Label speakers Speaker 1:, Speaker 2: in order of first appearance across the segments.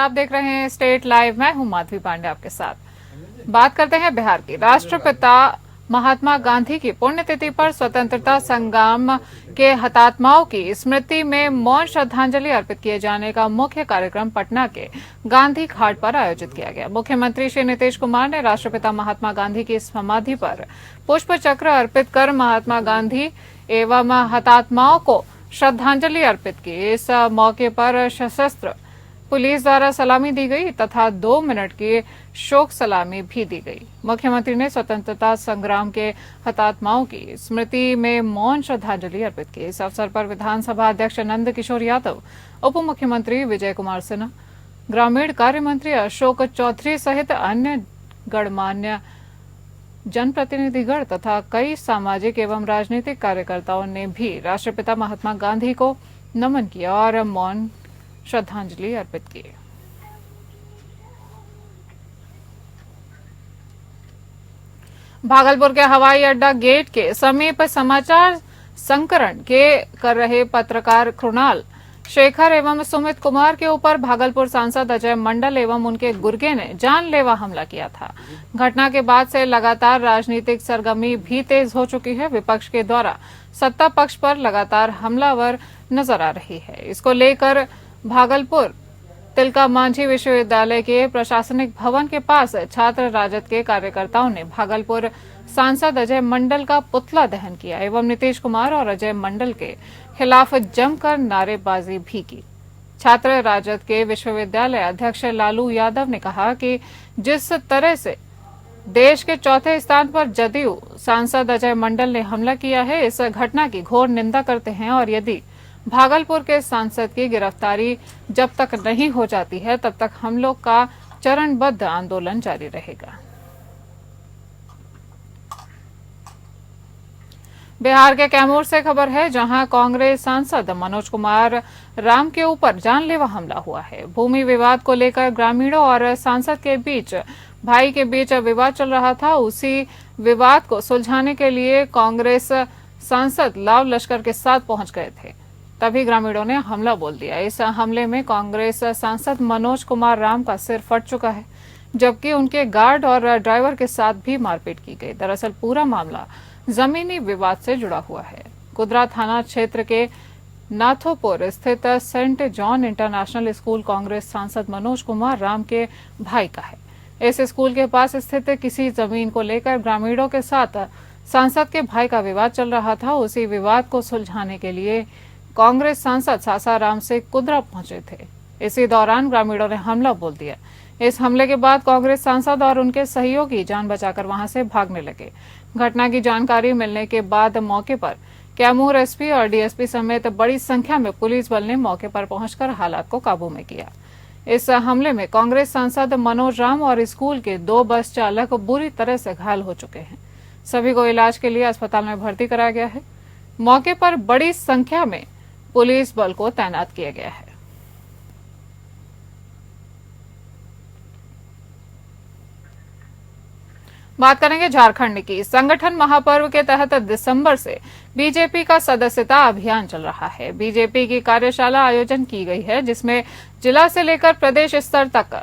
Speaker 1: आप देख रहे हैं स्टेट लाइव। मैं हूं माधवी पांडे आपके साथ। बात करते हैं बिहार की। राष्ट्रपिता महात्मा गांधी की पुण्यतिथि पर स्वतंत्रता संग्राम के हुतात्माओं की स्मृति में मौन श्रद्धांजलि अर्पित किए जाने का मुख्य कार्यक्रम पटना के गांधी घाट पर आयोजित किया गया। मुख्यमंत्री श्री नीतीश कुमार ने राष्ट्रपिता महात्मा गांधी की समाधि पर पुष्प चक्र अर्पित कर महात्मा गांधी एवं हुतात्माओं को श्रद्धांजलि अर्पित की। इस मौके पर सशस्त्र पुलिस द्वारा सलामी दी गई तथा 2 मिनट की शोक सलामी भी दी गई। मुख्यमंत्री ने स्वतंत्रता संग्राम के हुतात्माओं की स्मृति में मौन श्रद्धांजलि अर्पित की। इस अवसर पर विधानसभा अध्यक्ष नंद किशोर यादव, उप मुख्यमंत्री विजय कुमार सिन्हा, ग्रामीण कार्य मंत्री अशोक चौधरी सहित अन्य गणमान्य जनप्रतिनिधिगण तथा कई सामाजिक एवं राजनीतिक कार्यकर्ताओं ने भी राष्ट्रपिता महात्मा गांधी को नमन किया और मौन श्रद्धांजलि अर्पित की। भागलपुर के हवाई अड्डा गेट के समीप समाचार संकलन के कर रहे पत्रकार कृणाल शेखर एवं सुमित कुमार के ऊपर भागलपुर सांसद अजय मंडल एवं उनके गुर्गे ने जानलेवा हमला किया था। घटना के बाद से लगातार राजनीतिक सरगर्मी भी तेज हो चुकी है। विपक्ष के द्वारा सत्ता पक्ष पर लगातार हमलावर नजर आ रही है। इसको लेकर भागलपुर तिलका मांझी विश्वविद्यालय के प्रशासनिक भवन के पास छात्र राजद के कार्यकर्ताओं ने भागलपुर सांसद अजय मंडल का पुतला दहन किया एवं नीतीश कुमार और अजय मंडल के खिलाफ जमकर नारेबाजी भी की। छात्र राजद के विश्वविद्यालय अध्यक्ष लालू यादव ने कहा कि जिस तरह से देश के चौथे स्थान पर जदयू सांसद अजय मंडल ने हमला किया है, इस घटना की घोर निंदा करते हैं और यदि भागलपुर के सांसद की गिरफ्तारी जब तक नहीं हो जाती है तब तक हम लोग का चरणबद्ध आंदोलन जारी रहेगा। बिहार के कैमूर से खबर है, जहां कांग्रेस सांसद मनोज कुमार राम के ऊपर जानलेवा हमला हुआ है। भूमि विवाद को लेकर ग्रामीणों और सांसद के बीच भाई के बीच विवाद चल रहा था। उसी विवाद को सुलझाने के लिए कांग्रेस सांसद लाव लश्कर के साथ पहुंच गए थे, तभी ग्रामीणों ने हमला बोल दिया। इस हमले में कांग्रेस सांसद मनोज कुमार राम का सिर फट चुका है, जबकि उनके गार्ड और ड्राइवर के साथ भी मारपीट की गई। दरअसल पूरा मामला जमीनी विवाद से जुड़ा हुआ है। कुदरा थाना क्षेत्र के नाथोपुर स्थित Saint John International School Congress सांसद मनोज कुमार राम के भाई का है। इस स्कूल के पास स्थित किसी जमीन को लेकर ग्रामीणों के साथ सांसद के भाई का विवाद चल रहा था। उसी विवाद को सुलझाने के लिए कांग्रेस सांसद सासाराम से कुदरा पहुंचे थे। इसी दौरान ग्रामीणों ने हमला बोल दिया। इस हमले के बाद कांग्रेस सांसद और उनके सहयोगी जान बचाकर वहां से भागने लगे। घटना की जानकारी मिलने के बाद मौके पर कैमूर एसपी और डीएसपी समेत बड़ी संख्या में पुलिस बल ने मौके पर पहुंचकर हालात को काबू में किया। इस हमले में कांग्रेस सांसद मनोज राम और स्कूल के 2 बस चालक बुरी तरह से घायल हो चुके हैं। सभी को इलाज के लिए अस्पताल में भर्ती कराया गया है। मौके पर बड़ी संख्या में पुलिस बल को तैनात किया गया है। बात करेंगे झारखंड की। संगठन महापर्व के तहत दिसंबर से बीजेपी का सदस्यता अभियान चल रहा है। बीजेपी की कार्यशाला आयोजन की गई है, जिसमें जिला से लेकर प्रदेश स्तर तक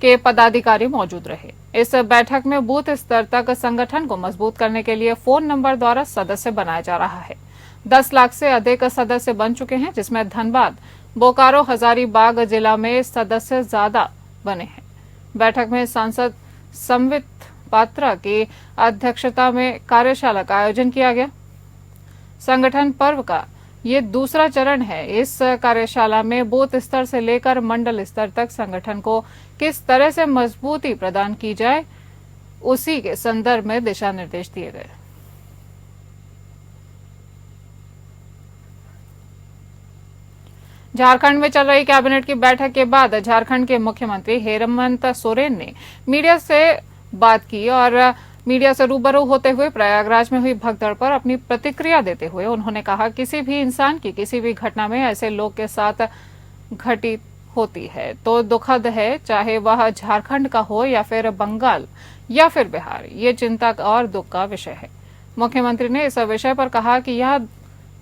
Speaker 1: के पदाधिकारी मौजूद रहे। इस बैठक में बूथ स्तर तक संगठन को मजबूत करने के लिए फोन नंबर द्वारा सदस्य बनाया जा रहा है। 10 लाख से अधिक सदस्य बन चुके हैं, जिसमें धनबाद, बोकारो, हजारीबाग जिला में सदस्य ज्यादा बने हैं। बैठक में सांसद संबित पात्रा की अध्यक्षता में कार्यशाला का आयोजन किया गया। संगठन पर्व का ये दूसरा चरण है। इस कार्यशाला में बूथ स्तर से लेकर मंडल स्तर तक संगठन को किस तरह से मजबूती प्रदान की जाए, उसी के संदर्भ में दिशा निर्देश दिए गए। झारखंड में चल रही कैबिनेट की बैठक के बाद झारखंड के मुख्यमंत्री हेमंत सोरेन ने मीडिया से बात की और मीडिया से रूबरू होते हुए प्रयागराज में हुई भगदड़ पर अपनी प्रतिक्रिया देते हुए उन्होंने कहा, किसी भी इंसान की किसी भी घटना में ऐसे लोग के साथ घटित होती है तो दुखद है, चाहे वह झारखंड का हो या फिर बंगाल या फिर बिहार। ये चिंता और दुख का विषय है। मुख्यमंत्री ने इस विषय पर कहा कि यह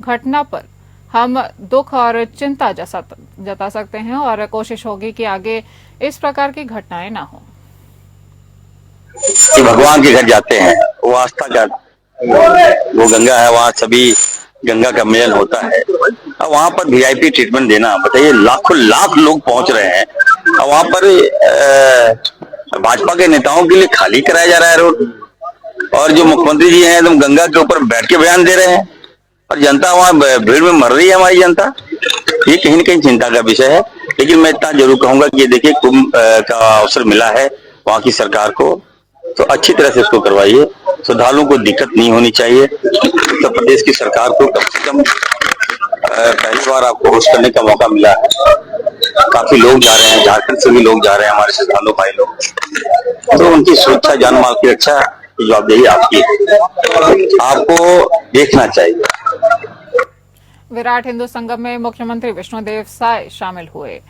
Speaker 1: घटना पर हम दुख और चिंता जता सकते हैं और कोशिश होगी कि आगे इस प्रकार की घटनाएं ना हो।
Speaker 2: कि भगवान के घर जाते हैं, वो आस्था का वो गंगा है, वहाँ सभी गंगा का मिलन होता है। और वहाँ पर वीआईपी ट्रीटमेंट देना, बताइए लाखों लाख लोग पहुंच रहे हैं और वहाँ पर भाजपा के नेताओं के लिए खाली कराया जा रहा है रोड। और जो मुख्यमंत्री जी हैं एकदम गंगा के ऊपर बैठ के बयान दे रहे हैं और जनता वहाँ भीड़ में मर रही है। हमारी जनता, ये कहीं न कहीं चिंता का विषय है। लेकिन मैं इतना जरूर कहूंगा कि देखिए कुंभ का अवसर मिला है वहाँ की सरकार को, तो अच्छी तरह से इसको करवाइए। श्रद्धालुओं को दिक्कत नहीं होनी चाहिए। उत्तर प्रदेश की सरकार को कम से कम पहली बार आपको होस्ट करने का मौका मिला है। काफी लोग जा रहे हैं, झारखंड से भी लोग जा रहे हैं, हमारे श्रद्धालु भाई लोग। तो उनकी सुरक्षा, जान माल की रक्षा की जवाबदेही आपकी है, आपको देखना चाहिए।
Speaker 1: विराट हिंदू संगम में मुख्यमंत्री विष्णुदेव साय शामिल हुए।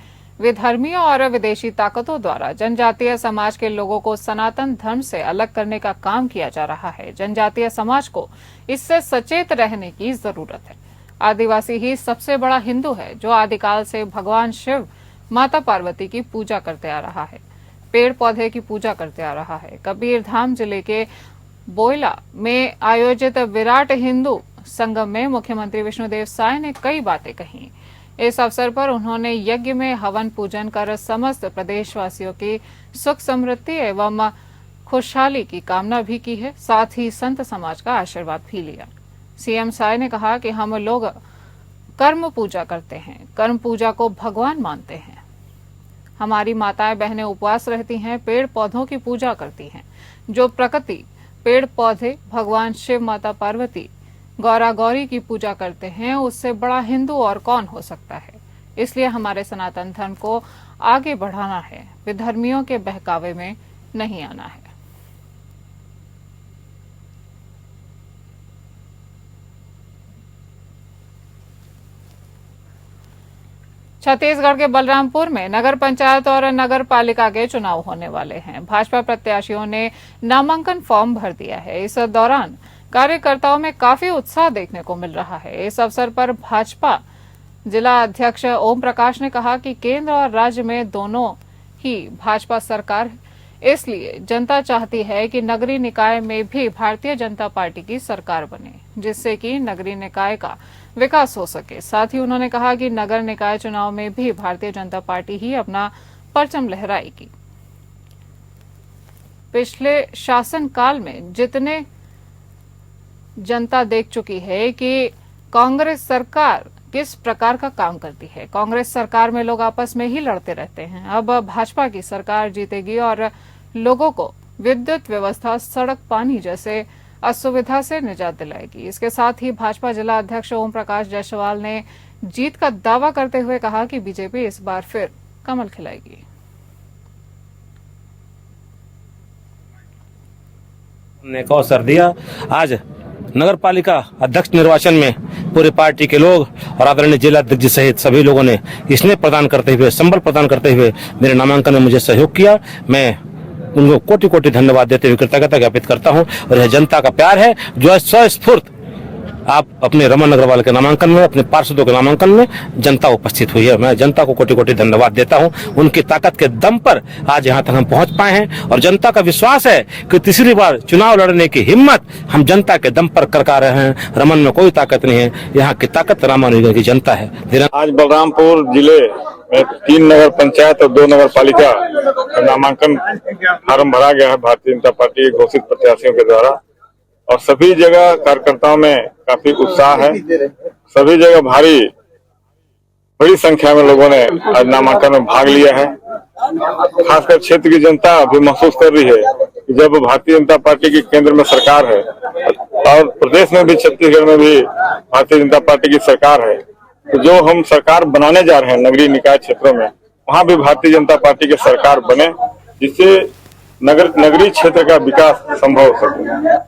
Speaker 1: विधर्मियों और विदेशी ताकतों द्वारा जनजातीय समाज के लोगों को सनातन धर्म से अलग करने का काम किया जा रहा है। जनजातीय समाज को इससे सचेत रहने की जरूरत है। आदिवासी ही सबसे बड़ा हिंदू है, जो आदिकाल से भगवान शिव, माता पार्वती की पूजा करते आ रहा है, पेड़ पौधे की पूजा करते आ रहा है। कबीरधाम जिले के बोयला में आयोजित विराट हिंदू संगम में मुख्यमंत्री विष्णुदेव साय ने कई बातें कही। इस अवसर पर उन्होंने यज्ञ में हवन पूजन कर समस्त प्रदेशवासियों की सुख समृद्धि एवं खुशहाली की कामना भी की है। साथ ही संत समाज का आशीर्वाद भी लिया। सीएम साय ने कहा कि हम लोग कर्म पूजा करते हैं, कर्म पूजा को भगवान मानते हैं। हमारी माताएं बहनें उपवास रहती हैं, पेड़ पौधों की पूजा करती हैं। जो प्रकृति, पेड़ पौधे, भगवान शिव, माता पार्वती, गौरा गौरी की पूजा करते हैं, उससे बड़ा हिंदू और कौन हो सकता है। इसलिए हमारे सनातन धर्म को आगे बढ़ाना है, विधर्मियों के बहकावे में नहीं आना है। छत्तीसगढ़ के बलरामपुर में नगर पंचायत और नगर पालिका के चुनाव होने वाले हैं। भाजपा प्रत्याशियों ने नामांकन फॉर्म भर दिया है। इस दौरान कार्यकर्ताओं में काफी उत्साह देखने को मिल रहा है। इस अवसर पर भाजपा जिला अध्यक्ष ओम प्रकाश ने कहा कि केंद्र और राज्य में दोनों ही भाजपा सरकार है, इसलिए जनता चाहती है कि नगरीय निकाय में भी भारतीय जनता पार्टी की सरकार बने, जिससे कि नगरीय निकाय का विकास हो सके। साथ ही उन्होंने कहा कि नगर निकाय चुनाव में भी भारतीय जनता पार्टी ही अपना परचम लहराएगी। पिछले शासनकाल में जितने जनता देख चुकी है कि कांग्रेस सरकार किस प्रकार का काम करती है। कांग्रेस सरकार में लोग आपस में ही लड़ते रहते हैं। अब भाजपा की सरकार जीतेगी और लोगों को विद्युत व्यवस्था, सड़क, पानी जैसे असुविधा से निजात दिलाएगी। इसके साथ ही भाजपा जिला अध्यक्ष ओम प्रकाश जायसवाल ने जीत का दावा करते हुए कहा कि बीजेपी इस बार फिर कमल खिलाएगी।
Speaker 3: ने को अवसर दिया। आज नगर पालिका अध्यक्ष निर्वाचन में पूरी पार्टी के लोग और आदरणीय जिला अध्यक्ष सहित सभी लोगों ने स्नेह प्रदान करते हुए, संबल प्रदान करते हुए मेरे नामांकन में मुझे सहयोग किया। मैं उनको कोटि कोटि धन्यवाद देते हुए कृतज्ञता ज्ञापित करता हूं। और यह जनता का प्यार है जो स्वस्फूर्त आप अपने रमन अग्रवाल के नामांकन में, अपने पार्षदों के नामांकन में जनता उपस्थित हुई है। मैं जनता को कोटि कोटि धन्यवाद देता हूं। उनकी ताकत के दम पर आज यहां तक हम पहुंच पाए हैं और जनता का विश्वास है कि तीसरी बार चुनाव लड़ने की हिम्मत हम जनता के दम पर कर रहे हैं। रमन में कोई ताकत नहीं है, यहाँ की ताकत रामानुजन की जनता है।
Speaker 4: आज बलरामपुर जिले में 3 नगर पंचायत और 2 नगर पालिका नामांकन फार्म भरा गया है भारतीय जनता पार्टी के घोषित प्रत्याशियों के द्वारा और सभी जगह कार्यकर्ताओं में काफी उत्साह है। सभी जगह बड़ी संख्या में लोगों ने आज नामांकन में भाग लिया है। खासकर क्षेत्र की जनता भी महसूस कर रही है कि जब भारतीय जनता पार्टी की केंद्र में सरकार है और प्रदेश में भी, छत्तीसगढ़ में भी भारतीय जनता पार्टी की सरकार है, तो जो हम सरकार बनाने जा रहे हैं नगरीय निकाय क्षेत्रों में, वहां भी भारतीय जनता पार्टी की सरकार बने, जिससे नगरीय क्षेत्र का विकास संभव हो सके।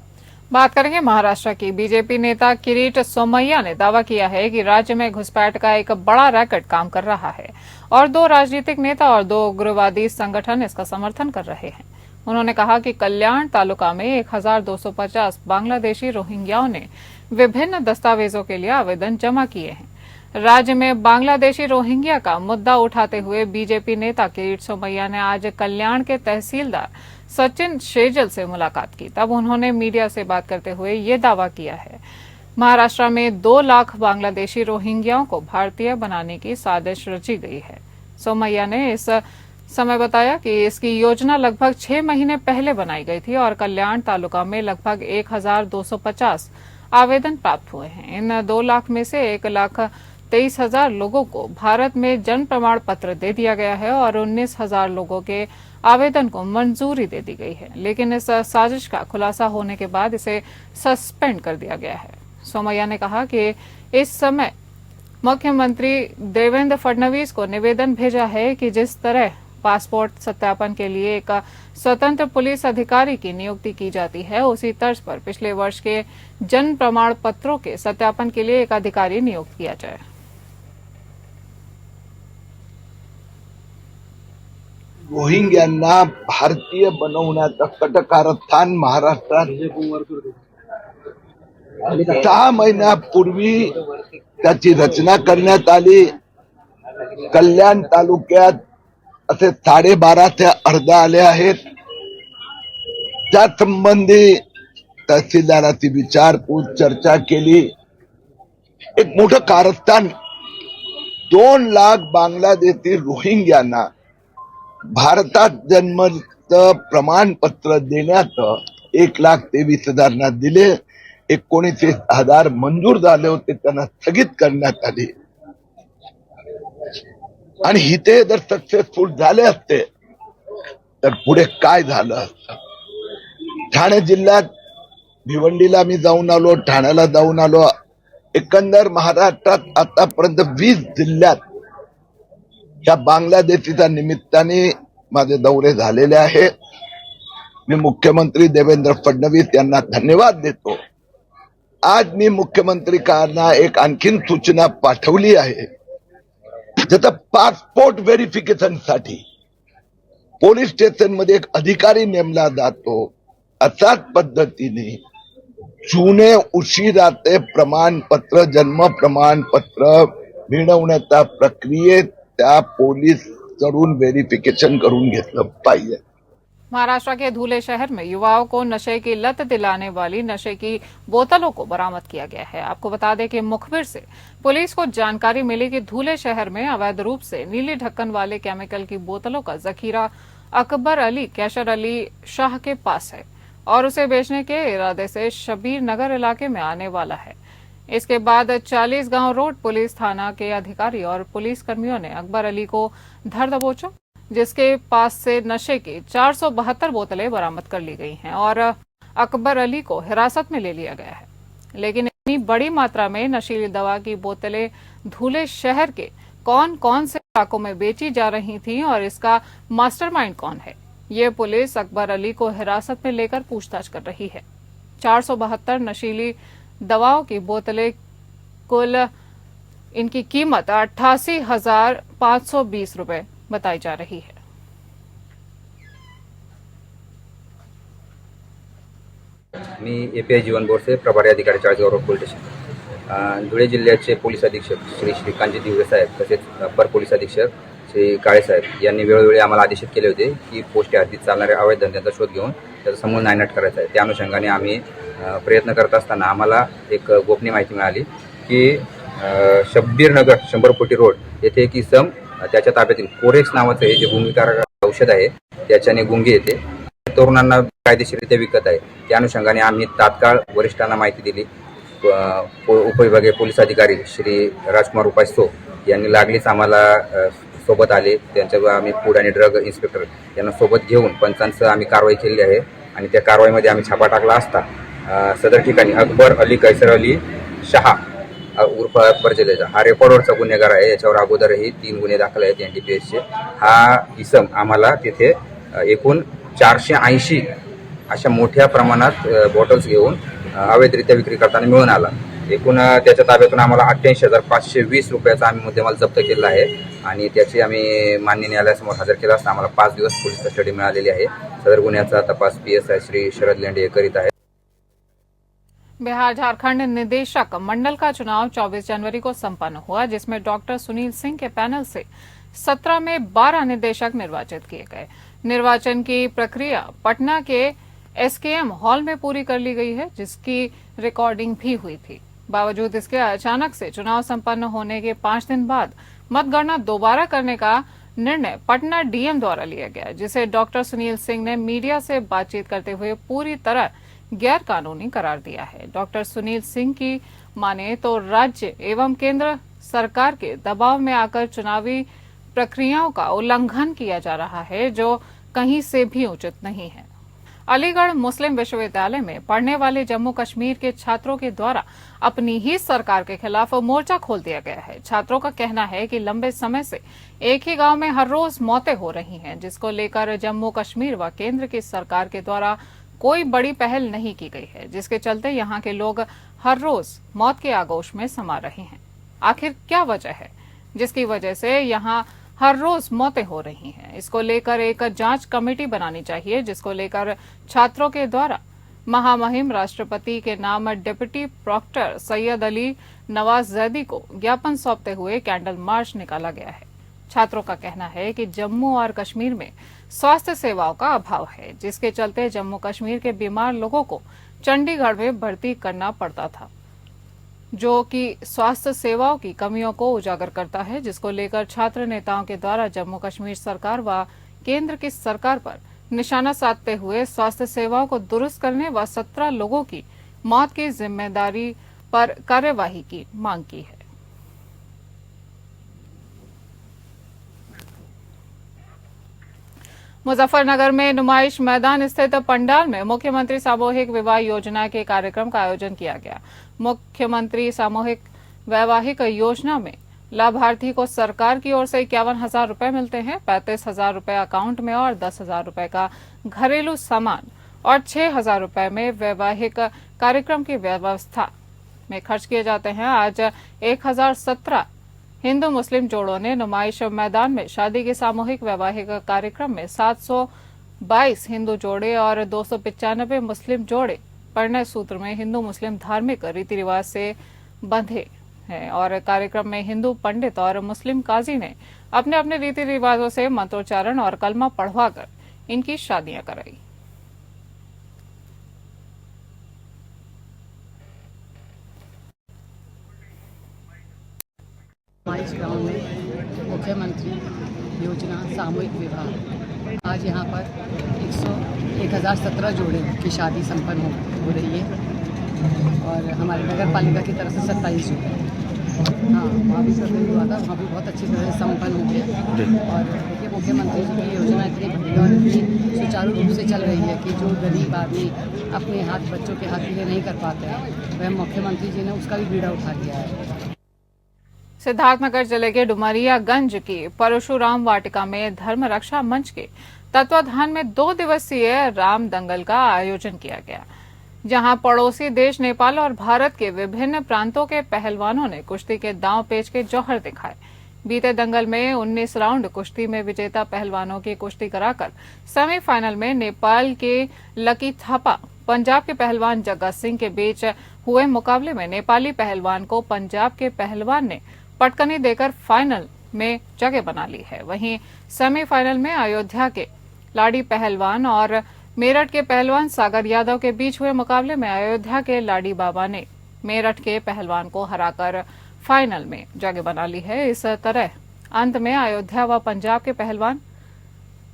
Speaker 1: बात करेंगे महाराष्ट्र की। बीजेपी नेता किरीट सोमैया ने दावा किया है कि राज्य में घुसपैठ का एक बड़ा रैकेट काम कर रहा है और 2 राजनीतिक नेता और 2 उग्रवादी संगठन इसका समर्थन कर रहे हैं। उन्होंने कहा कि कल्याण तालुका में 1250 बांग्लादेशी रोहिंग्याओं ने विभिन्न दस्तावेजों के लिए आवेदन जमा किए हैं। राज्य में बांग्लादेशी रोहिंग्या का मुद्दा उठाते हुए बीजेपी नेता किरीट सोमैया ने आज कल्याण के तहसीलदार सचिन शेजल से मुलाकात की। तब उन्होंने मीडिया से बात करते हुए ये दावा किया है महाराष्ट्र में 2 लाख बांग्लादेशी रोहिंग्याओं को भारतीय बनाने की साजिश रची गई है। सोमैया ने इस समय बताया कि इसकी योजना लगभग 6 महीने पहले बनाई गई थी और कल्याण तालुका में लगभग 1250 आवेदन प्राप्त हुए हैं। इन 2 लाख में से 1,23,000 लोगों को भारत में जन्म प्रमाण पत्र दे दिया गया है और 19,000 लोगों के आवेदन को मंजूरी दे दी गई है, लेकिन इस साजिश का खुलासा होने के बाद इसे सस्पेंड कर दिया गया है। सोमैया ने कहा कि इस समय मुख्यमंत्री देवेंद्र फडणवीस को निवेदन भेजा है कि जिस तरह पासपोर्ट सत्यापन के लिए एक स्वतंत्र पुलिस अधिकारी की नियुक्ति की जाती है, उसी तर्ज पर पिछले वर्ष के जन्म प्रमाण पत्रों के सत्यापन के लिए एक अधिकारी नियुक्त किया जाए।
Speaker 5: रोहिंग्यांना भारतीय बनवण्याचं कटकारस्थान महाराष्ट्रात 6 महिन्यापूर्वी त्याची रचना करण्यात आली। कल्याण तालुक्यात असे 12.5 ते अर्धा आले आहेत। त्या संबंधी तहसीलदाराची विचारपूस चर्चा केली। एक मोठं कारस्थान 2 लाख बांगलादेशी रोहिंग्यांना भारतात जन्माचं प्रमाणपत्र देण्यात 1,23,000 दिले। 19,000 मंजूर झाले होते, त्यांना स्थगित करण्यात आले आणि इथे जर सक्सेसफुल झाले असते तर पुढे काय झालं असतं। ठाणे जिल्ह्यात भिवंडीला मी जाऊन आलो, ठाण्याला जाऊन आलो। एकंदर महाराष्ट्रात आतापर्यंत 20 जिल्ह्यात या बांगलादेशीच्या निमित्ताने माझे दौरे झालेले आहे। मी मुख्यमंत्री देवेंद्र फडणवीस यांना धन्यवाद देतो। आज मी मुख्यमंत्र्यांना एक आणखीन सूचना पाठवली आहे, ज्याचं पासपोर्ट व्हेरिफिकेशन साठी पोलीस स्टेशन मध्ये एक अधिकारी नेमला जातो। अशाच पद्धतीने जुने उशिराचे प्रमाणपत्र, जन्म प्रमाणपत्र मिळवण्याच्या प्रक्रियेत त्या पोलीस कडून व्हेरिफिकेशन करून घेतलं पाहिजे।
Speaker 1: महाराष्ट्र के धुले शहर में युवाओं को नशे की लत दिलाने वाली नशे की बोतलों को बरामद किया गया है। आपको बता दें कि मुखबिर से पुलिस को जानकारी मिली कि धुले शहर में अवैध रूप से नीली ढक्कन वाले केमिकल की बोतलों का जखीरा अकबर अली कैशर अली शाह के पास है और उसे बेचने के इरादे से शबीर नगर इलाके में आने वाला है। इसके बाद 40 गांव रोड पुलिस थाना के अधिकारी और पुलिस कर्मियों ने अकबर अली को धर दबोचा, जिसके पास से नशे की 472 बोतलें बरामद कर ली गई हैं और अकबर अली को हिरासत में ले लिया गया है। लेकिन इतनी बड़ी मात्रा में नशीली दवा की बोतलें धुले शहर के कौन कौन से इलाकों में बेची जा रही थीं और इसका मास्टरमाइंड कौन है, ये पुलिस अकबर अली को हिरासत में लेकर पूछताछ कर रही है। 472 नशीली दवाओं की बोतलें, कुल इनकी कीमत 88,520 रुपए बताई जा रही है।
Speaker 6: मी एपीआय जीवन बोर्डचे प्रभारी अधिकारी Chalisgaon road police station. Dhule जिल्ह्याचे पोलीस अधीक्षक श्री श्रीकांतजी दिवरे साहेब तसेच अपर पोलीस अधीक्षक श्री काळे साहेब यांनी वेळोवेळी आम्हाला आदेशित केले होते की पोस्ट हद्दीत चालणाऱ्या अवैध धंद्यांचा शोध घेऊन त्याचा समूळ नायनाट करायचा आहे। त्या अनुषंगाने आम्ही प्रयत्न करत असताना आम्हाला एक गोपनीय माहिती मिळाली की शब्बीर नगर 100 कोटी रोड येथे एक इसम त्याच्या ताब्यातील कोरेक्स नावाचं हे जे गुंगीकारक औषध आहे त्याच्याने गुंगी येते, तरुणांना कायदेशीररित्या विकत आहे। त्या अनुषंगाने आम्ही तात्काळ वरिष्ठांना माहिती दिली। उपविभागीय पोलीस अधिकारी श्री राजकुमार उपासो यांनी लागलीच आम्हाला सोबत आले। त्यांच्या आम्ही फूड आणि ड्रग इन्स्पेक्टर यांना सोबत घेऊन पंचांसह आम्ही कारवाई केली आहे आणि त्या कारवाईमध्ये आम्ही छापा टाकला असता सदर ठिकाणी अकबर अली कैसर अली शहा उर्फ अकबर जलेजा हा रेकॉर्डवरचा गुन्हेगार आहे। याच्यावर अगोदरही 3 गुन्हे दाखल आहेत एनडीपीएसचे। हा इसम आम्हाला तिथे एकूण 480 अशा मोठ्या प्रमाणात बॉटल्स घेऊन अवैधरित्या विक्री करताना मिळून आला। एकूण त्याच्या ताब्यातून आम्हाला 88,520 रुपयाचा आम्ही मुद्देमाल जप्त केला आहे आणि त्याची आम्ही मान्य न्यायालयासमोर हजर केला असता आम्हाला 5 दिवस पोलीस कस्टडी मिळालेली आहे। सदर गुन्ह्याचा तपास पीएसआय श्री शरद लेंडे करीत आहे।
Speaker 1: बिहार झारखंड निदेशक मंडल का चुनाव 24 जनवरी को संपन्न हुआ, जिसमें डॉक्टर सुनील सिंह के पैनल से 17 में 12 निदेशक निर्वाचित किए गए। निर्वाचन की प्रक्रिया पटना के एसकेएम हॉल में पूरी कर ली गई है, जिसकी रिकॉर्डिंग भी हुई थी। बावजूद इसके अचानक से चुनाव संपन्न होने के 5 दिन बाद मतगणना दोबारा करने का निर्णय पटना डीएम द्वारा लिया गया, जिसे डॉक्टर सुनील सिंह ने मीडिया से बातचीत करते हुए पूरी तरह गैर कानूनी करार दिया है। डॉक्टर सुनील सिंह की माने तो राज्य एवं केंद्र सरकार के दबाव में आकर चुनावी प्रक्रियाओं का उल्लंघन किया जा रहा है, जो कहीं से भी उचित नहीं है। अलीगढ़ मुस्लिम विश्वविद्यालय में पढ़ने वाले जम्मू कश्मीर के छात्रों के द्वारा अपनी ही सरकार के खिलाफ मोर्चा खोल दिया गया है। छात्रों का कहना है कि लंबे समय से एक ही गांव में हर रोज मौतें हो रही हैं, जिसको लेकर जम्मू कश्मीर व केंद्र की सरकार के द्वारा कोई बड़ी पहल नहीं की गई है, जिसके चलते यहाँ के लोग हर रोज मौत के आगोश में समा रहे हैं। आखिर क्या वजह है जिसकी वजह से यहाँ हर रोज मौतें हो रही हैं? इसको लेकर एक जांच कमेटी बनानी चाहिए, जिसको लेकर छात्रों के द्वारा महामहिम राष्ट्रपति के नाम डिप्टी प्रोक्टर सैयद अली नवाज जैदी को ज्ञापन सौंपते हुए कैंडल मार्च निकाला गया है। छात्रों का कहना है कि जम्मू और कश्मीर में स्वास्थ्य सेवाओं का अभाव है, जिसके चलते जम्मू कश्मीर के बीमार लोगों को चंडीगढ़ में भर्ती करना पड़ता था, जो कि स्वास्थ्य सेवाओं की कमियों को उजागर करता है, जिसको लेकर छात्र नेताओं के द्वारा जम्मू कश्मीर सरकार व केंद्र की सरकार पर निशाना साधते हुए स्वास्थ्य सेवाओं को दुरुस्त करने व 17 लोगों की मौत की जिम्मेदारी पर कार्यवाही की मांग की है। मुजफ्फरनगर में नुमाइश मैदान स्थित पंडाल में मुख्यमंत्री सामूहिक विवाह योजना के कार्यक्रम का आयोजन किया गया। मुख्यमंत्री सामूहिक वैवाहिक योजना में लाभार्थी को सरकार की ओर से 51,000 रुपए मिलते हैं। 35,000 रुपए अकाउंट में और 10,000 रुपए का घरेलू सामान और 6,000 रुपए में वैवाहिक कार्यक्रम की व्यवस्था में खर्च किए जाते हैं। आज 1017 हिंदू मुस्लिम जोड़ों ने नुमाइश मैदान में शादी के सामूहिक वैवाहिक कार्यक्रम में 722 हिंदू जोड़े और 295 मुस्लिम जोड़े परिणय सूत्र में हिंदू मुस्लिम धार्मिक रीति रिवाज से बंधे हैं और कार्यक्रम में हिंदू पंडित और मुस्लिम काजी ने अपने अपने रीति रिवाजों से मंत्रोच्चारण और कलमा पढ़वाकर इनकी शादियां कराई।
Speaker 7: नुमाइश ग्राउंड में मुख्यमंत्री योजना सामूहिक विवाह आज यहाँ पर 1017 जोड़े की शादी संपन्न हो रही है और हमारे नगर पालिका की तरफ से 27 जोड़े। हाँ, वहाँ भी सर्वे हुआ था, वहाँ भी बहुत अच्छी तरह से संपन्न हो गया। और देखिए मुख्यमंत्री जी की योजना इतनी बढ़िया और इतनी सुचारू रूप से चल रही है कि जो गरीब आदमी अपने हाथ बच्चों के हाथ के लिए नहीं कर पाते हैं, वह मुख्यमंत्री जी ने उसका भी बीड़ा उठा लिया है।
Speaker 1: सिद्धार्थनगर जिले के डुमरियागंज की परशुराम वाटिका में धर्म रक्षा मंच के तत्वाधान में 2 दिवसीय राम दंगल का आयोजन किया गया, जहां पड़ोसी देश नेपाल और भारत के विभिन्न प्रांतों के पहलवानों ने कुश्ती के दांव पेच के जौहर दिखाए। बीते दंगल में 19 राउंड कुश्ती में विजेता पहलवानों की कुश्ती कराकर सेमीफाइनल में नेपाल के लकी थापा पंजाब के पहलवान जग्गा सिंह के बीच हुए मुकाबले में नेपाली पहलवान को पंजाब के पहलवान ने पटकनी देकर फाइनल में जगह बना ली है। वहीं सेमीफाइनल में अयोध्या के लाडी पहलवान और मेरठ के पहलवान सागर यादव के बीच हुए मुकाबले में अयोध्या के लाडी बाबा ने मेरठ के पहलवान को हराकर फाइनल में जगह बना ली है। इस तरह अंत में अयोध्या व पंजाब के पहलवान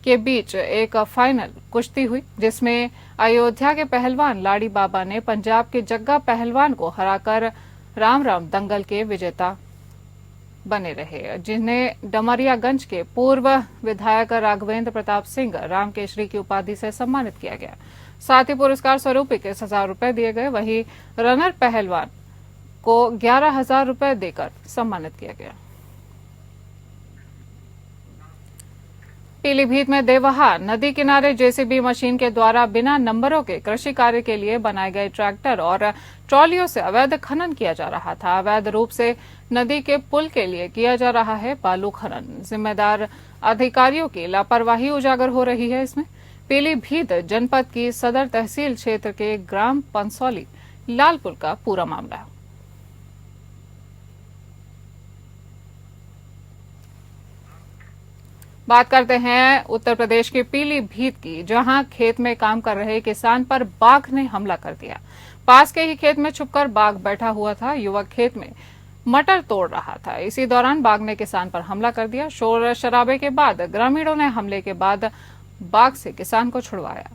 Speaker 1: के बीच एक फाइनल कुश्ती हुई, जिसमें अयोध्या के पहलवान लाडी बाबा ने पंजाब के जग्गा पहलवान को हराकर राम राम दंगल के विजेता बने रहे, जिन्हें डमरियागंज के पूर्व विधायक राघवेंद्र प्रताप सिंह रामकेशरी की उपाधि से सम्मानित किया गया। साथ ही पुरस्कार स्वरूप 21,000 रुपए दिए गए। वहीं रनर पहलवान को 11,000 रुपए देकर सम्मानित किया गया। पीलीभीत में देवहा नदी किनारे जेसीबी मशीन के द्वारा बिना नंबरों के कृषि कार्य के लिए बनाए गए ट्रैक्टर और ट्रॉलियों से अवैध खनन किया जा रहा था। अवैध रूप से नदी के पुल के लिए किया जा रहा है बालू खनन। जिम्मेदार अधिकारियों की लापरवाही उजागर हो रही है। इसमें पीलीभीत जनपद की सदर तहसील क्षेत्र के ग्राम पंसौली लालपुर का पूरा मामला। बात करते हैं उत्तर प्रदेश के पीलीभीत की, जहां खेत में काम कर रहे किसान पर बाघ ने हमला कर दिया। पास के ही खेत में छुपकर बाघ बैठा हुआ था। युवक खेत में मटर तोड़ रहा था। इसी दौरान बाघ ने किसान पर हमला कर दिया। शोर शराबे के बाद ग्रामीणों ने हमले के बाद बाघ से किसान को छुड़वाया।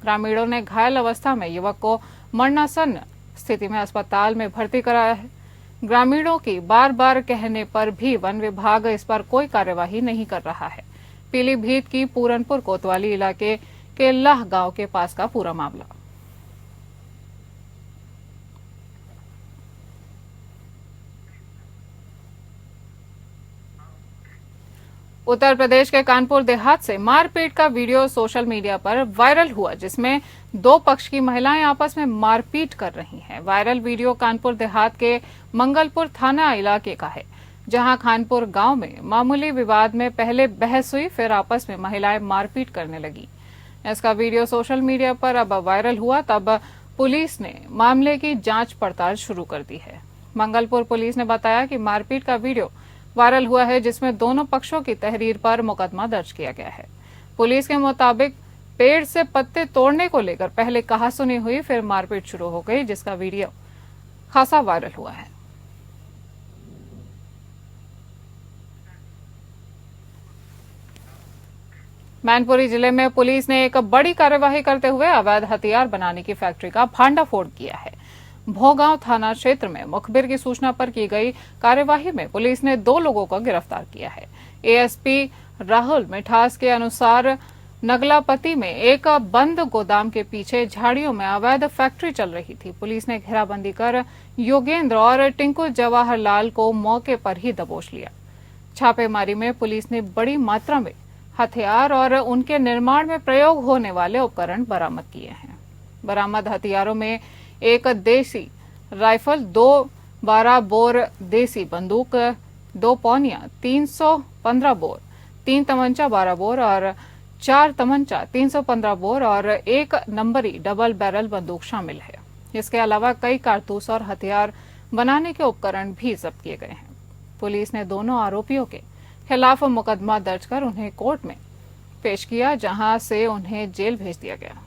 Speaker 1: ग्रामीणों ने घायल अवस्था में युवक को मरणासन्न स्थिति में अस्पताल में भर्ती कराया है। ग्रामीणों की बार बार कहने पर भी वन विभाग इस पर कोई कार्यवाही नहीं कर रहा है। पीलीभीत की पूरनपुर कोतवाली इलाके के लाह गांव के पास का पूरा मामला। उत्तर प्रदेश के कानपुर देहात से मारपीट का वीडियो सोशल मीडिया पर वायरल हुआ, जिसमें दो पक्ष की महिलाएं आपस में मारपीट कर रही हैं। वायरल वीडियो कानपुर देहात के मंगलपुर थाना इलाके का है, जहां खानपुर गांव में मामूली विवाद में पहले बहस हुई, फिर आपस में महिलाएं मारपीट करने लगी। इसका वीडियो सोशल मीडिया पर अब वायरल हुआ, तब पुलिस ने मामले की जांच पड़ताल शुरू कर दी है। मंगलपुर पुलिस ने बताया कि मारपीट का वीडियो वायरल हुआ है, जिसमें दोनों पक्षों की तहरीर पर मुकदमा दर्ज किया गया है। पुलिस के मुताबिक पेड़ से पत्ते तोड़ने को लेकर पहले कहासुनी हुई, फिर मारपीट शुरू हो गई, जिसका वीडियो खासा वायरल हुआ है। मैनपुरी जिले में पुलिस ने एक बड़ी कार्यवाही करते हुए अवैध हथियार बनाने की फैक्ट्री का भांडाफोड़ किया है। भोगांव थाना क्षेत्र में मुखबिर की सूचना पर की गई कार्यवाही में पुलिस ने 2 लोगों को गिरफ्तार किया है। एएसपी राहुल मिठास के अनुसार नगलापति में एक बंद गोदाम के पीछे झाड़ियों में अवैध फैक्ट्री चल रही थी। पुलिस ने घेराबंदी कर योगेंद्र और टिंकू जवाहरलाल को मौके पर ही दबोच लिया। छापेमारी में पुलिस ने बड़ी मात्रा में हथियार और उनके निर्माण में प्रयोग होने वाले उपकरण बरामद किए हैं। बरामद हथियारों में एक देसी राइफल, 2 12 बोर देसी बंदूक, 2 पौनिया 315 बोर, 3 तमंचा 12 बोर और 4 तमंचा 315 बोर और 1 नंबरी डबल बैरल बंदूक शामिल है। इसके अलावा कई कारतूस और हथियार बनाने के उपकरण भी जब्त किए गए हैं। पुलिस ने दोनों आरोपियों के खिलाफ मुकदमा दर्ज कर उन्हें कोर्ट में पेश किया, जहां से उन्हें जेल भेज दिया गया।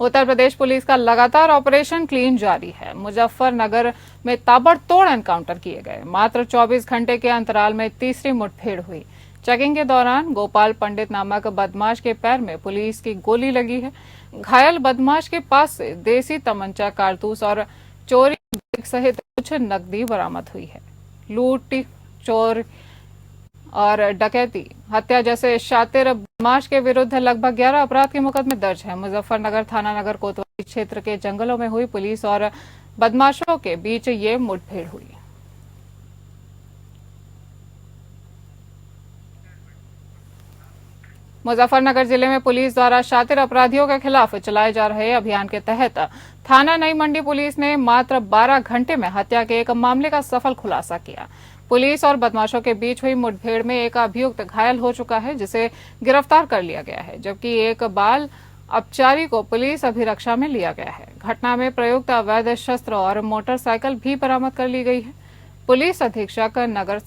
Speaker 1: उत्तर प्रदेश पुलिस का लगातार ऑपरेशन क्लीन जारी है। मुजफ्फरनगर में ताबड़तोड़ एनकाउंटर किए गए। मात्र 24 घंटे के अंतराल में तीसरी मुठभेड़ हुई। चेकिंग के दौरान गोपाल पंडित नामक बदमाश के पैर में पुलिस की गोली लगी है। घायल बदमाश के पास से देसी तमंचा, कारतूस और चोरी सहित कुछ नकदी बरामद हुई है। लूट, चोर और डकैती, हत्या जैसे शातिर बदमाश के विरुद्ध लगभग 11 अपराध के मुकदमे दर्ज हैं। मुजफ्फरनगर थाना नगर कोतवाली क्षेत्र के जंगलों में हुई पुलिस और बदमाशों के बीच ये मुठभेड़ हुई। मुजफ्फरनगर जिले में पुलिस द्वारा शातिर अपराधियों के खिलाफ चलाए जा रहे अभियान के तहत थाना नई मंडी पुलिस ने मात्र 12 घंटे में हत्या के एक मामले का सफल खुलासा किया। पुलिस और बदमाशों के बीच हुई मुठभेड़ में एक अभियुक्त घायल हो चुका है, जिसे गिरफ्तार कर लिया गया है, जबकि एक बाल अपचारी को पुलिस अभिरक्षा में लिया गया है। घटना में प्रयुक्त अवैध शस्त्र और मोटरसाइकिल भी बरामद कर ली गई है। पुलिस अधीक्षक नगर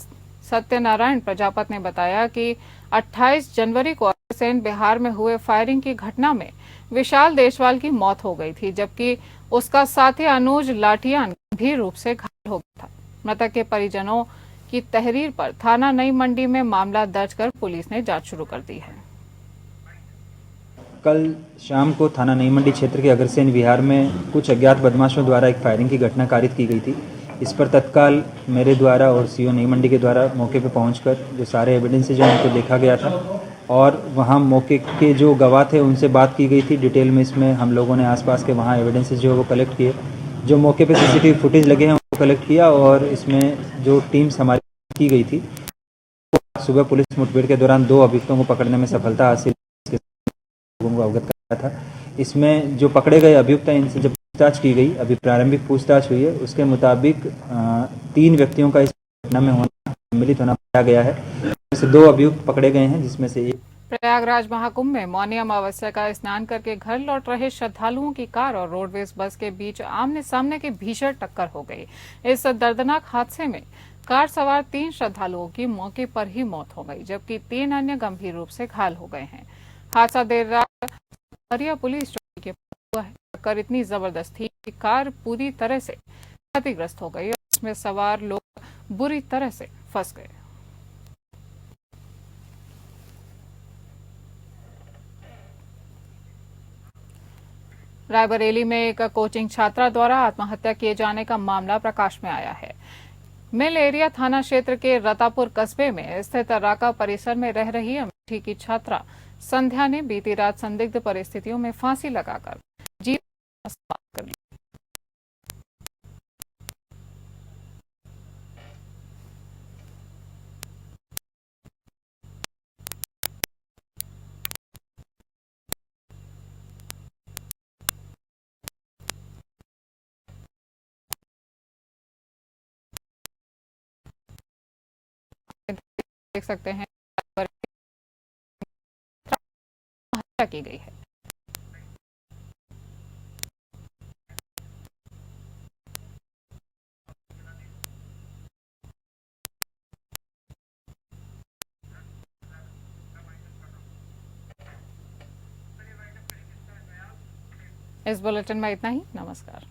Speaker 1: सत्यनारायण प्रजापत ने बताया कि 28 जनवरी को अग्रसेन बिहार में हुए फायरिंग की घटना में विशाल देशवाल की मौत हो गई थी, जबकि उसका साथी अनुज लाठियान गंभीर रूप से घायल हो गया था। मृतक के परिजनों की तहरीर पर थाना नई मंडी में मामला दर्ज कर पुलिस ने जांच शुरू कर दी है।
Speaker 8: कल शाम को थाना नई मंडी क्षेत्र के अग्रसेन विहार में कुछ अज्ञात बदमाशों द्वारा एक फायरिंग की घटना कारित की गई थी। इस पर तत्काल मेरे द्वारा और सीओ नई मंडी के द्वारा मौके पर पहुंचकर जो सारे एविडेंसेज हैं उनको देखा गया था और वहां मौके के जो गवाह थे उनसे बात की गई थी डिटेल में। इसमें हम लोगों ने आसपास के वहां एविडेंसेज जो है वो कलेक्ट किए, जो मौके पे सीसीटीवी फुटेज लगे हैं उनको कलेक्ट किया और इसमें जो टीम्स हमारी की गई थी, सुबह पुलिस मुठभेड़ के दौरान 2 अभियुक्तों को पकड़ने में सफलता हासिल लोगों को अवगत कराया था। इसमें जो पकड़े गए अभियुक्त हैं इनसे जब पूछताछ की गई, अभी प्रारंभिक पूछताछ हुई है, उसके मुताबिक 3 व्यक्तियों का इस घटना में होना सम्मिलित होना पाया गया है। इसमें से 2 अभियुक्त पकड़े गए हैं, जिसमें से एक
Speaker 1: प्रयागराज महाकुंभ में मौनी अमावस्या का स्नान करके घर लौट रहे श्रद्धालुओं की कार और रोडवेज बस के बीच आमने सामने की भीषण टक्कर हो गई। इस दर्दनाक हादसे में कार सवार 3 श्रद्धालुओं की मौके पर ही मौत हो गई, जबकि 3 अन्य गंभीर रूप से घायल हो गए हैं। हादसा देर रात हरिया पुलिस चौकी के पास हुआ है। टक्कर इतनी जबरदस्त थी कि कार पूरी तरह से क्षतिग्रस्त हो गई और इसमें सवार लोग बुरी तरह से फंस गए। रायबरेली में एक कोचिंग छात्रा द्वारा आत्महत्या किए जाने का मामला प्रकाश में आया है। मिल एरिया थाना क्षेत्र के रतापुर कस्बे में स्थित राका परिसर में रह रही अमेठी की छात्रा संध्या ने बीती रात संदिग्ध परिस्थितियों में फांसी लगाकर जीवन समाप्त कर लिया। देख सकते हैं हत्या की गई है। इस बुलेटिन में इतना ही। नमस्कार।